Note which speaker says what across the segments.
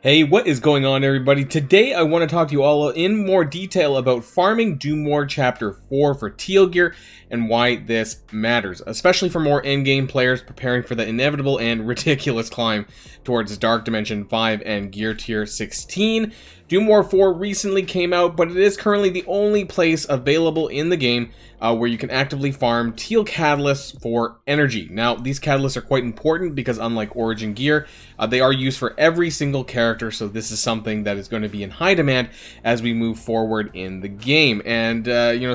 Speaker 1: Hey, what is going on, everybody? Today I want to talk to you all in more detail about farming Doom War Chapter 4 for Teal gear and why this matters, especially for more endgame players preparing for the inevitable and ridiculous climb towards Dark Dimension 5 and Gear Tier 16. Doom War 4 recently came out, but it is currently the only place available in the game where you can actively farm Teal catalysts for energy. Now, these catalysts are quite important because unlike Origin gear, they are used for every single character, so this is something that is going to be in high demand as we move forward in the game and,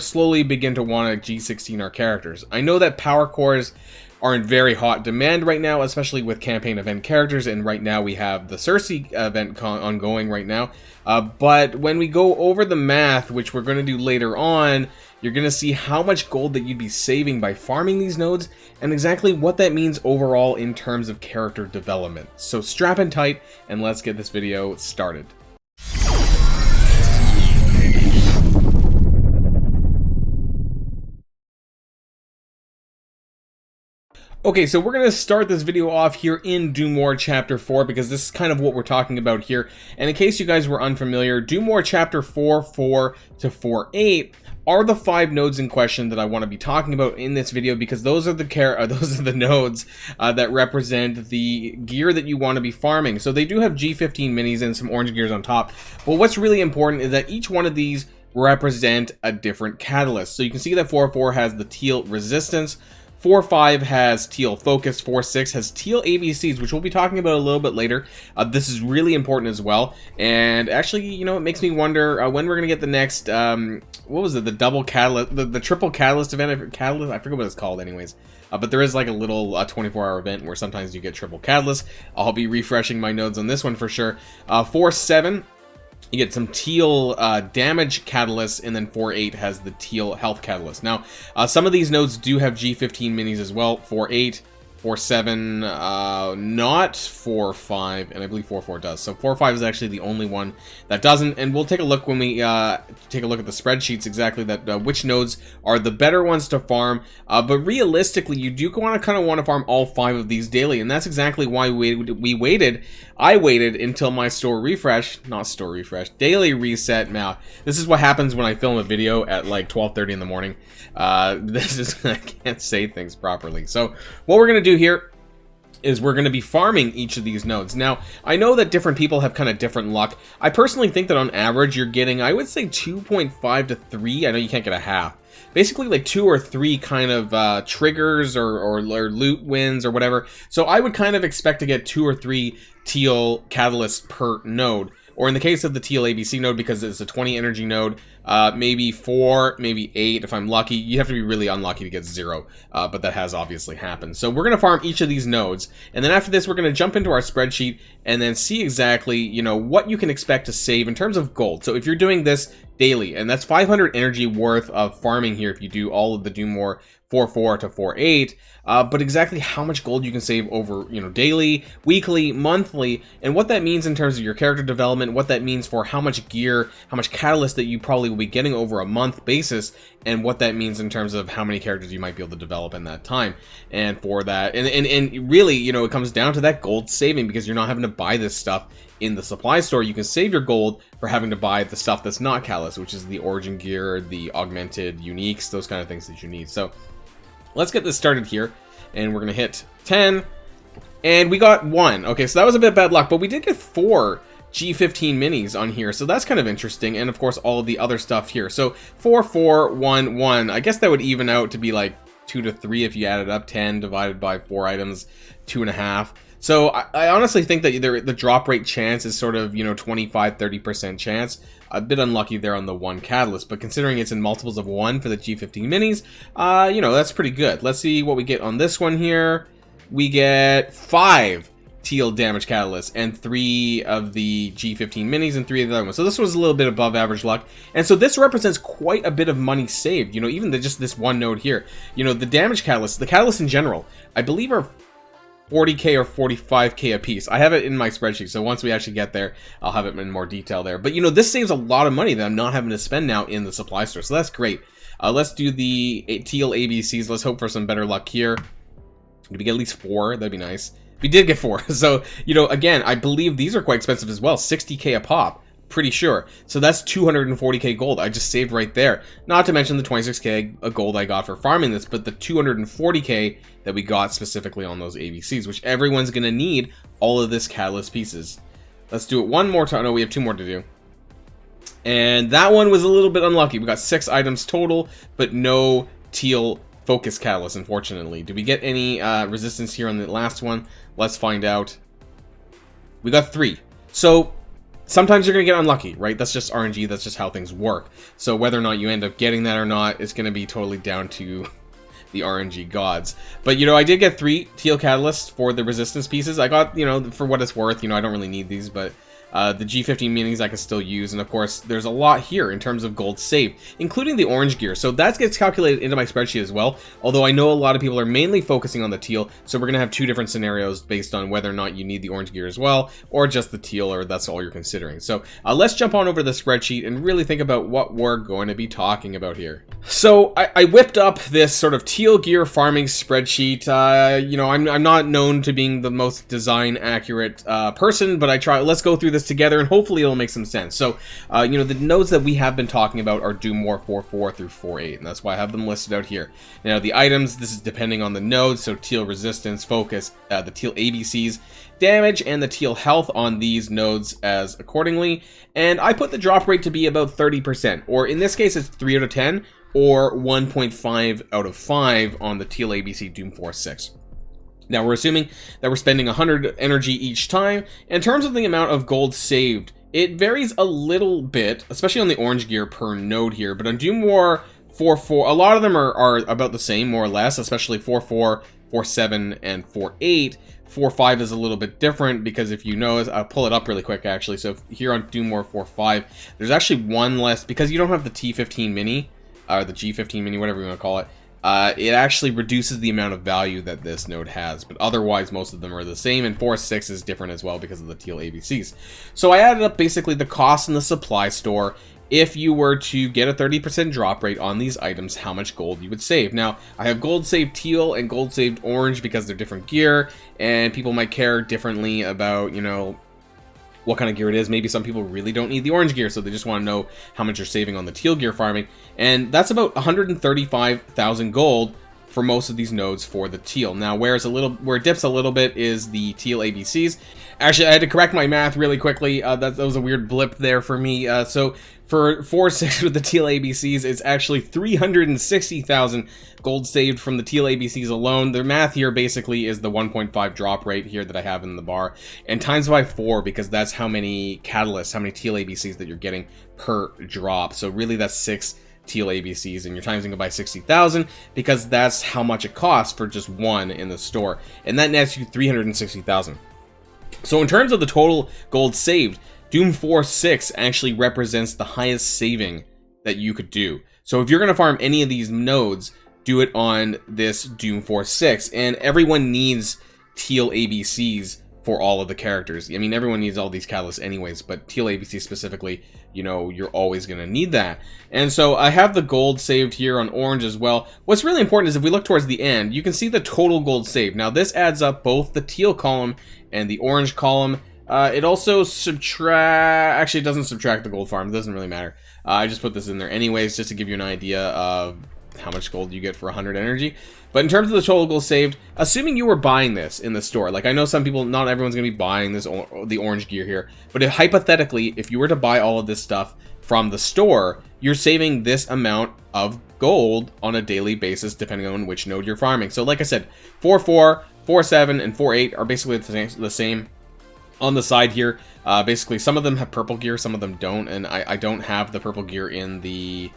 Speaker 1: slowly begin to want to G16 our characters. I know that power cores are in very hot demand right now, especially with campaign event characters, and right now we have the Cersei event ongoing right now. But when we go over the math, which we're going to do later on, you're going to see how much gold that you'd be saving by farming these nodes, and exactly what that means overall in terms of character development. So strap in tight, and let's get this video started. Okay, so we're going to start this video off here in Doom War Chapter 4 because this is kind of what we're talking about here. And in case you guys were unfamiliar, Doom War Chapter 4.4 to 4.8 are the 5 nodes in question that I want to be talking about in this video, because those are the nodes that represent the gear that you want to be farming. So they do have G15 minis and some orange gears on top. But what's really important is that each one of these represent a different catalyst. So you can see that 4.4 has the Teal Resistance, 4.5 has Teal Focus, 4.6 has Teal ABCs, which we'll be talking about a little bit later. This is really important as well, and actually, it makes me wonder when we're going to get the next, what was it, the double catalyst, the triple catalyst event, I forget what it's called anyways. But there is like a little 24-hour event where sometimes you get triple catalyst. I'll be refreshing my nodes on this one for sure. 4.7, you get some Teal damage catalysts, and then 4.8 has the Teal health catalyst. Now, some of these nodes do have G15 minis as well. 4.8, 4.7, not 4.5, and I believe 4.4 does. So 4.5 is actually the only one that doesn't, and we'll take a look when we take a look at the spreadsheets exactly that which nodes are the better ones to farm. But realistically, you do want to farm all 5 of these daily, and that's exactly why I waited until my daily reset. Now, this is what happens when I film a video at like 12:30 in the morning. I can't say things properly. So what we're going to do here is we're going to be farming each of these nodes. Now, I know that different people have kind of different luck. I personally think that on average you're getting, I would say 2.5 to 3. I know you can't get a half. Basically like 2 or 3 kind of triggers or loot wins or whatever. So I would kind of expect to get 2 or 3 Teal catalysts per node. Or in the case of the Teal ABC node, because it's a 20 energy node, maybe 4, maybe 8 if I'm lucky. You have to be really unlucky to get 0, but that has obviously happened. So we're going to farm each of these nodes, and then after this we're going to jump into our spreadsheet and then see exactly, what you can expect to save in terms of gold. So if you're doing this daily, and that's 500 energy worth of farming here if you do all of the Doom War 4.4 to 4.8, but exactly how much gold you can save over, daily, weekly, monthly, and what that means in terms of your character development, what that means for how much gear, how much catalyst that you probably will be getting over a month basis, and what that means in terms of how many characters you might be able to develop in that time. And for that, and really, it comes down to that gold saving, because you're not having to buy this stuff in the supply store. You can save your gold for having to buy the stuff that's not catalyst, which is the origin gear, the augmented uniques, those kind of things that you need. So let's get this started here, and we're gonna hit 10, and we got 1. Okay, so that was a bit bad luck, but we did get 4 G15 minis on here, so that's kind of interesting, and of course all of the other stuff here. So 4, 4, 1, 1, I guess that would even out to be like 2 to 3 if you added up 10 divided by 4 items, 2.5. So I honestly think that the drop rate chance is sort of, 25-30% chance. A bit unlucky there on the 1 catalyst, but considering it's in multiples of 1 for the G15 minis, that's pretty good. Let's see what we get on this one here. We get 5 Teal damage catalysts and 3 of the G15 minis and 3 of the other ones. So this was a little bit above average luck. And so this represents quite a bit of money saved, even just this one node here. The damage catalysts, the catalysts in general, I believe are 40k or 45k a piece. I have it in my spreadsheet, so once we actually get there, I'll have it in more detail there. But this saves a lot of money that I'm not having to spend now in the supply store, so that's great. Let's do the Teal ABCs. Let's hope for some better luck here. If we get at least 4, that'd be nice. If We did get 4. So, you know, again, I believe these are quite expensive as well. 60k a pop. Pretty sure. So that's 240k gold I just saved right there. Not to mention the 26k of gold I got for farming this, but the 240k that we got specifically on those ABCs, which everyone's going to need all of this catalyst pieces. Let's do it one more time. No, we have 2 more to do. And that one was a little bit unlucky. We got 6 items total, but no teal focus catalyst, unfortunately. Did we get any resistance here on the last one? Let's find out. We got 3. So sometimes you're going to get unlucky, right? That's just RNG. That's just how things work. So whether or not you end up getting that or not, it's going to be totally down to the RNG gods. But, you know, I did get 3 teal catalysts for the resistance pieces. I got, you know, for what it's worth, you know, I don't really need these, but the G15 minis I can still use, and of course there's a lot here in terms of gold saved, including the orange gear, so that gets calculated into my spreadsheet as well, although I know a lot of people are mainly focusing on the teal, so we're gonna have 2 different scenarios based on whether or not you need the orange gear as well, or just the teal, or that's all you're considering. So let's jump on over to the spreadsheet and really think about what we're going to be talking about here. So I whipped up this sort of teal gear farming spreadsheet. You know, I'm not known to being the most design accurate person, but I try. Let's go through this together and hopefully it'll make some sense. So, you know, the nodes that we have been talking about are Doom War 4.4 through 4.8, and that's why I have them listed out here. Now, the items, this is depending on the node, so teal resistance, focus, the teal ABCs, damage, and the teal health on these nodes as accordingly. And I put the drop rate to be about 30%, or in this case, it's 3 out of 10, or 1.5 out of 5 on the teal ABC Doom War Ch4. Now, we're assuming that we're spending 100 energy each time. In terms of the amount of gold saved, it varies a little bit, especially on the orange gear per node here. But on Doom War 4.4, a lot of them are about the same, more or less, especially 4.4, 4.7, and 4.8. 4.5 is a little bit different because if you notice, I'll pull it up really quick actually. So here on Doom War 4.5, there's actually one less, because you don't have the T15 mini, or the G15 mini, whatever you want to call it. It actually reduces the amount of value that this node has, but otherwise most of them are the same, and 4.6 is different as well because of the teal ABCs. So I added up basically the cost in the supply store. If you were to get a 30% drop rate on these items, how much gold you would save. Now, I have gold saved teal and gold saved orange because they're different gear, and people might care differently about, you know, what kind of gear it is. Maybe some people really don't need the orange gear, so they just want to know how much you're saving on the teal gear farming. And that's about 135,000 gold for most of these nodes for the teal. Now, where it dips a little bit is the teal ABCs. Actually, I had to correct my math really quickly. That was a weird blip there for me. So for 4.6 with the teal ABCs, it's actually 360,000 gold saved from the teal ABCs alone. The math here basically is the 1.5 drop rate here that I have in the bar, and times by 4 because that's how many catalysts, how many teal ABCs that you're getting per drop. So really that's 6 teal ABCs, and you're timesing it by 60,000 because that's how much it costs for just one in the store, and that nets you 360,000. So in terms of the total gold saved, Doom War Ch4 actually represents the highest saving that you could do. So if you're going to farm any of these nodes, do it on this Doom War Ch4, and everyone needs teal ABCs for all of the characters. I mean, everyone needs all these catalysts anyways, but teal ABC specifically, you know, you're always going to need that. And so I have the gold saved here on orange as well. What's really important is if we look towards the end, you can see the total gold saved. Now this adds up both the teal column and the orange column. It also actually it doesn't subtract the gold farm, it doesn't really matter. I just put this in there anyways, just to give you an idea of how much gold you get for 100 energy. But in terms of the total gold saved, assuming you were buying this in the store, like I know some people, not everyone's going to be buying this, the orange gear here, but if, hypothetically, if you were to buy all of this stuff from the store, you're saving this amount of gold on a daily basis, depending on which node you're farming. So like I said, 4.4, 4.7, and 4.8 are basically the same. On the side here, basically some of them have purple gear, some of them don't, and I don't have the purple gear in the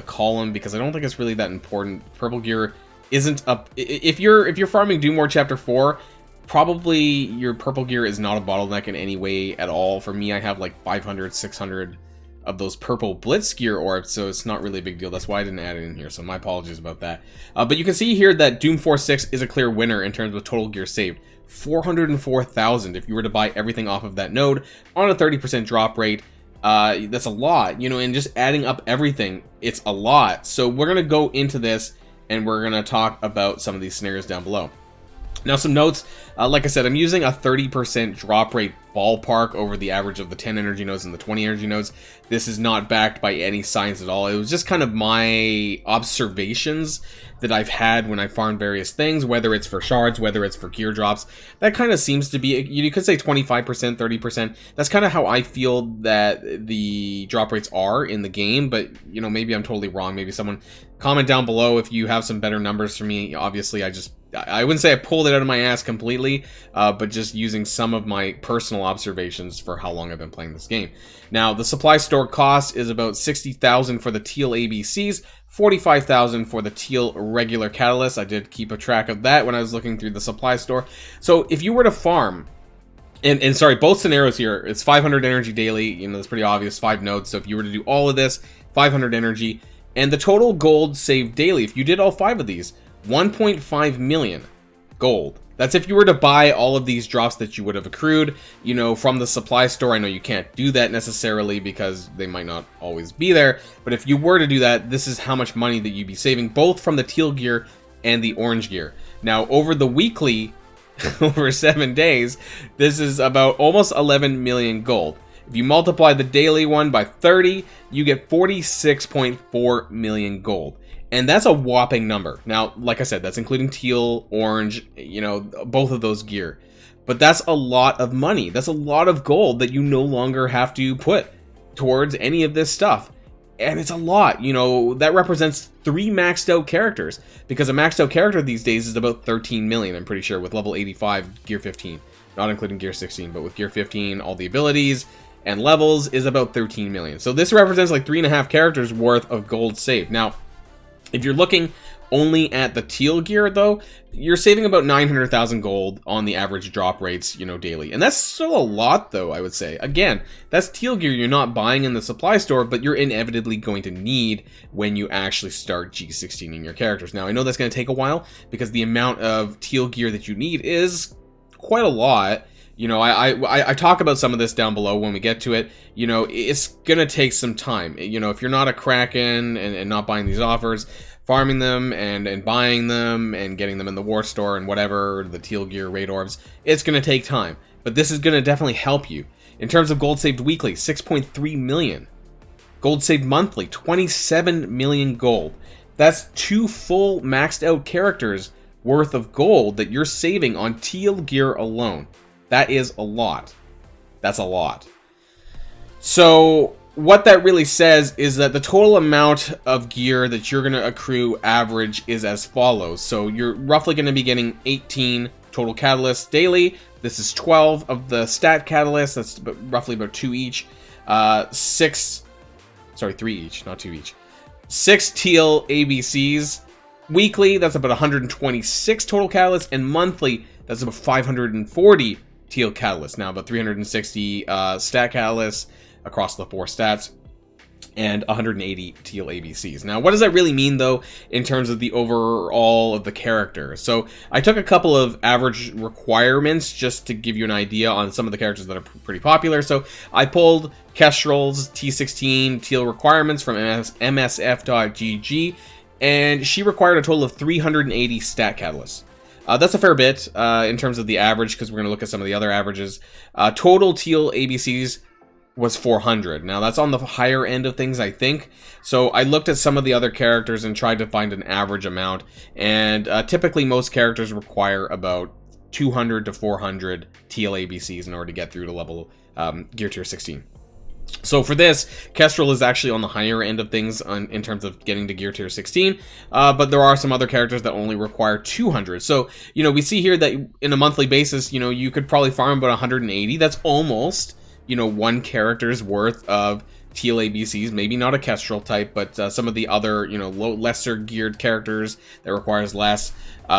Speaker 1: column because I don't think it's really that important. Purple gear isn't up. If you're farming Doom War Chapter 4, probably your purple gear is not a bottleneck in any way at all. For me, I have like 500, 600 of those purple blitz gear orbs, so it's not really a big deal. That's why I didn't add it in here, so my apologies about that. But you can see here that Doom War Ch4 is a clear winner in terms of total gear saved. 404,000 if you were to buy everything off of that node on a 30% drop rate. That's a lot, you know, and just adding up everything, it's a lot. So we're going to go into this and we're going to talk about some of these scenarios down below. Now, some notes. Like I said, I'm using a 30% drop rate ballpark over the average of the 10 energy nodes and the 20 energy nodes. This is not backed by any science at all. It was just kind of my observations that I've had when I farmed various things, whether it's for shards, whether it's for gear drops. That kind of seems to be, you could say 25%, 30%. That's kind of how I feel that the drop rates are in the game, but, you know, maybe I'm totally wrong. Maybe someone comment down below if you have some better numbers for me. Obviously, I wouldn't say I pulled it out of my ass completely, but just using some of my personal observations for how long I've been playing this game. Now, the supply store cost is about 60,000 for the Teal ABCs, 45,000 for the Teal regular catalysts. I did keep a track of that when I was looking through the supply store. So if you were to farm, and sorry, both scenarios here, it's 500 energy daily, you know, that's pretty obvious, 5 nodes. So if you were to do all of this, 500 energy, and the total gold saved daily, if you did all 5 of these, 1.5 million gold. That's if you were to buy all of these drops that you would have accrued, you know, from the supply store. I know you can't do that necessarily because they might not always be there, but if you were to do that, this is how much money that you'd be saving, both from the teal gear and the orange gear. Now, over the weekly, over 7 days, this is about almost 11 million gold. If you multiply the daily one by 30, you get 46.4 million gold. And that's a whopping number. Now, like I said, that's including teal, orange, you know, both of those gear. But that's a lot of money. That's a lot of gold that you no longer have to put towards any of this stuff. And it's a lot, you know, that represents 3 maxed out characters. Because a maxed out character these days is about 13 million, I'm pretty sure, with level 85, gear 15. Not including gear 16, but with gear 15, all the abilities and levels is about 13 million. So this represents like 3.5 characters worth of gold saved. Now, if you're looking only at the teal gear, though, you're saving about 900,000 gold on the average drop rates, you know, daily. And that's still a lot, though, I would say. Again, that's teal gear you're not buying in the supply store, but you're inevitably going to need when you actually start G16 in your characters. Now, I know that's going to take a while because the amount of teal gear that you need is quite a lot. You know, I talk about some of this down below when we get to it. You know, it's gonna take some time. You know, if you're not a Kraken and not buying these offers, farming them and buying them and getting them in the war store and whatever, the teal gear raid orbs, it's gonna take time. But this is gonna definitely help you. In terms of gold saved weekly, 6.3 million. Gold saved monthly, 27 million gold. That's 2 full maxed out characters worth of gold that you're saving on teal gear alone. That is a lot. That's a lot. So what that really says is that the total amount of gear that you're going to accrue average is as follows. So you're roughly going to be getting 18 total catalysts daily. This is 12 of the stat catalysts. That's roughly about 2 each. 3 each, not 2 each. 6 teal ABCs. Weekly, that's about 126 total catalysts. And monthly, that's about 540 teal catalysts. Now about 360 stat catalysts across the 4 stats and 180 teal ABCs. Now what does that really mean though in terms of the overall of the character? So I took a couple of average requirements just to give you an idea on some of the characters that are pretty popular. So I pulled Kestrel's T16 Teal Requirements from MSF.gg, and she required a total of 380 stat catalysts. That's a fair bit in terms of the average, because we're going to look at some of the other averages. Total teal ABCs was 400. Now, that's on the higher end of things, I think. So I looked at some of the other characters and tried to find an average amount. And typically, most characters require about 200 to 400 teal ABCs in order to get through to level gear tier 16. So for this, Kestrel is actually on the higher end of things in terms of getting to gear tier 16, but there are some other characters that only require 200. So, you know, we see here that in a monthly basis, you know, you could probably farm about 180. That's almost, you know, 1 character's worth of teal ABCs. Maybe not a Kestrel type, but some of the other, you know, lesser geared characters that requires less.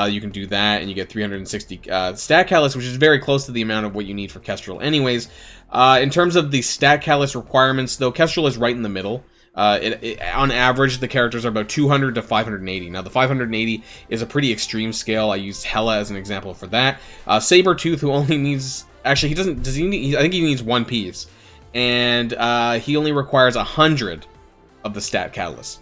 Speaker 1: You can do that, and you get 360 stat catalysts, which is very close to the amount of what you need for Kestrel anyways. In terms of the stat catalyst requirements, though, Kestrel is right in the middle. On average, the characters are about 200 to 580. Now, the 580 is a pretty extreme scale. I used Hela as an example for that. Sabretooth, who only needs... Actually, he doesn't... Does he need... I think he needs 1 piece. And he only requires 100 of the stat catalysts.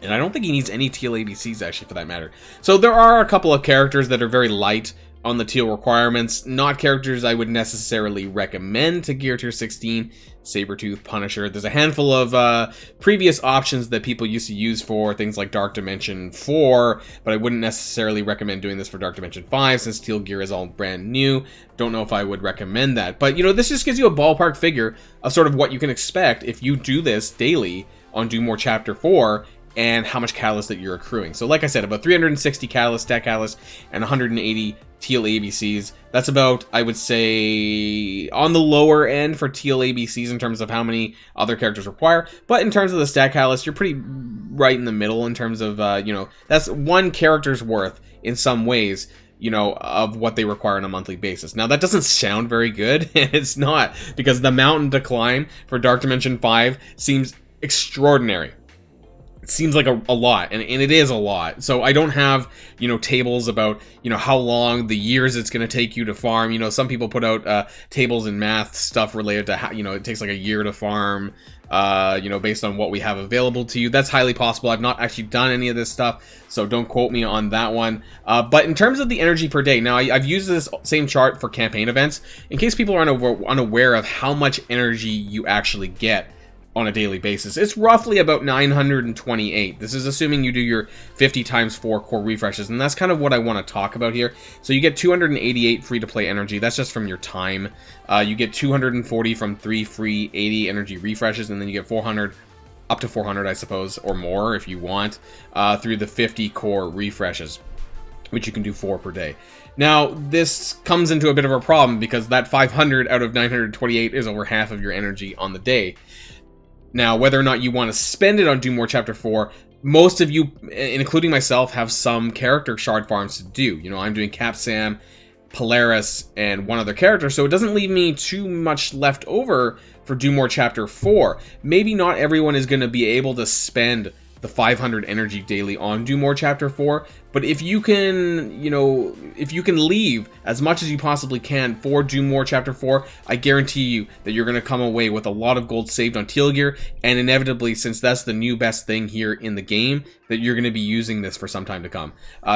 Speaker 1: And I don't think he needs any Teal ABCs, actually, for that matter. So there are a couple of characters that are very light on the Teal requirements. Not characters I would necessarily recommend to gear tier 16. Sabretooth, Punisher. There's a handful of previous options that people used to use for things like Dark Dimension 4, but I wouldn't necessarily recommend doing this for Dark Dimension 5 since Teal gear is all brand new. Don't know if I would recommend that. But, you know, this just gives you a ballpark figure of sort of what you can expect if you do this daily on Doom War Chapter 4, and how much catalyst that you're accruing. So like I said, about 360 catalyst, stat catalyst, and 180 Teal ABCs. That's about, I would say, on the lower end for Teal ABCs in terms of how many other characters require. But in terms of the stat catalyst, you're pretty right in the middle in terms of, you know, that's one character's worth in some ways, you know, of what they require on a monthly basis. Now, that doesn't sound very good, and it's not, because the mountain to climb for Dark Dimension 5 seems extraordinary. It seems like a lot, and it is a lot. So I don't have, you know, tables about, you know, how long, the years it's going to take you to farm. You know, some people put out tables and math stuff related to how, you know, it takes like a year to farm, you know, based on what we have available to you. That's highly possible. I've not actually done any of this stuff, so don't quote me on that one. But in terms of the energy per day, now I've used this same chart for campaign events, in case people are unaware of how much energy you actually get on a daily basis. It's roughly about 928. This is assuming you do your 50 times 4 core refreshes, and that's kind of what I want to talk about here. So you get 288 free-to-play energy. That's just from your time. You get 240 from 3 free 80 energy refreshes, and then you get 400, up to 400, I suppose, or more if you want, through the 50 core refreshes, which you can do 4 per day. Now, this comes into a bit of a problem because that 500 out of 928 is over half of your energy on the day. Now, whether or not you want to spend it on Doom War Chapter 4, most of you, including myself, have some character shard farms to do. You know, I'm doing Cap Sam, Polaris, and one other character, so it doesn't leave me too much left over for Doom War Chapter 4. Maybe not everyone is going to be able to spend the 500 energy daily on Doom War Chapter 4, but if you can, you know, if you can leave as much as you possibly can for Doom War Chapter 4, I guarantee you that you're going to come away with a lot of gold saved on Teal gear, and inevitably, since that's the new best thing here in the game, that you're going to be using this for some time to come.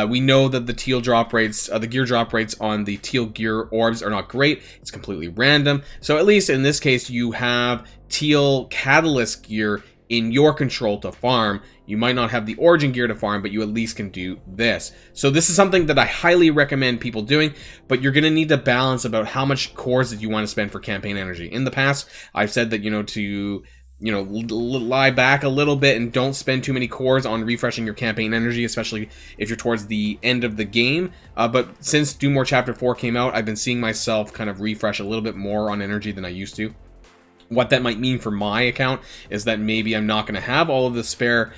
Speaker 1: We know that the Teal drop rates, the gear drop rates on the Teal gear orbs are not great. It's completely random. So at least in this case, you have Teal catalyst gear in your control to farm. You might not have the origin gear to farm, but you at least can do this. So this is something that I highly recommend people doing, but you're going to need to balance about how much cores that you want to spend for campaign energy. In the past, I've said that, you know, to, you know, lie back a little bit and don't spend too many cores on refreshing your campaign energy, especially if you're towards the end of the game. But since Doom War Chapter 4 came out, I've been seeing myself kind of refresh a little bit more on energy than I used to. What that might mean for my account is that maybe I'm not going to have all of the spare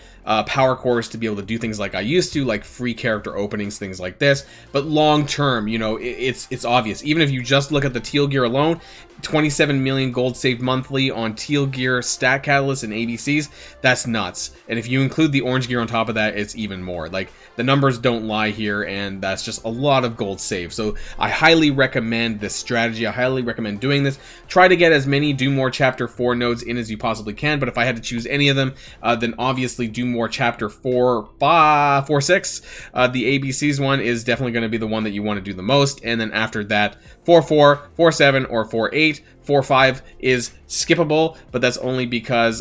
Speaker 1: power cores to be able to do things like I used to, like free character openings, things like this. But long term, you know, it's obvious. Even if you just look at the Teal gear alone, 27 million gold saved monthly on Teal gear, stat catalysts, and ABCs, that's nuts. And if you include the orange gear on top of that, it's even more. Like, the numbers don't lie here, and that's just a lot of gold saved. So I highly recommend this strategy. I highly recommend doing this. Try to get as many Doom War Chapter 4 nodes in as you possibly can, but if I had to choose any of them, then obviously Doom War Chapter 4, 6, the ABCs one is definitely going to be the one that you want to do the most, and then after that, 4-4, 4-7, or 4-8. 4-5 is skippable, but that's only because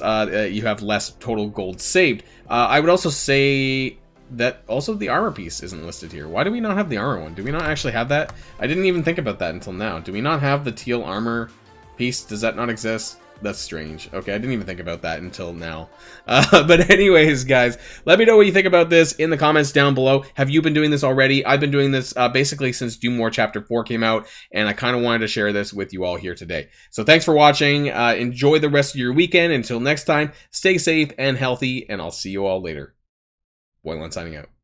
Speaker 1: you have less total gold saved. I would also say that also the armor piece isn't listed here. Why do we not have the armor one? Do we not actually have that? I didn't even think about that until now. Do we not have the teal armor piece? Does that not exist? That's strange. Okay, I didn't even think about that until now. But anyways, guys, let me know what you think about this in the comments down below. Have you been doing this already? I've been doing this basically since Doom War Chapter 4 came out, and I kind of wanted to share this with you all here today. So thanks for watching. Enjoy the rest of your weekend. Until next time, stay safe and healthy, and I'll see you all later. Boilon signing out.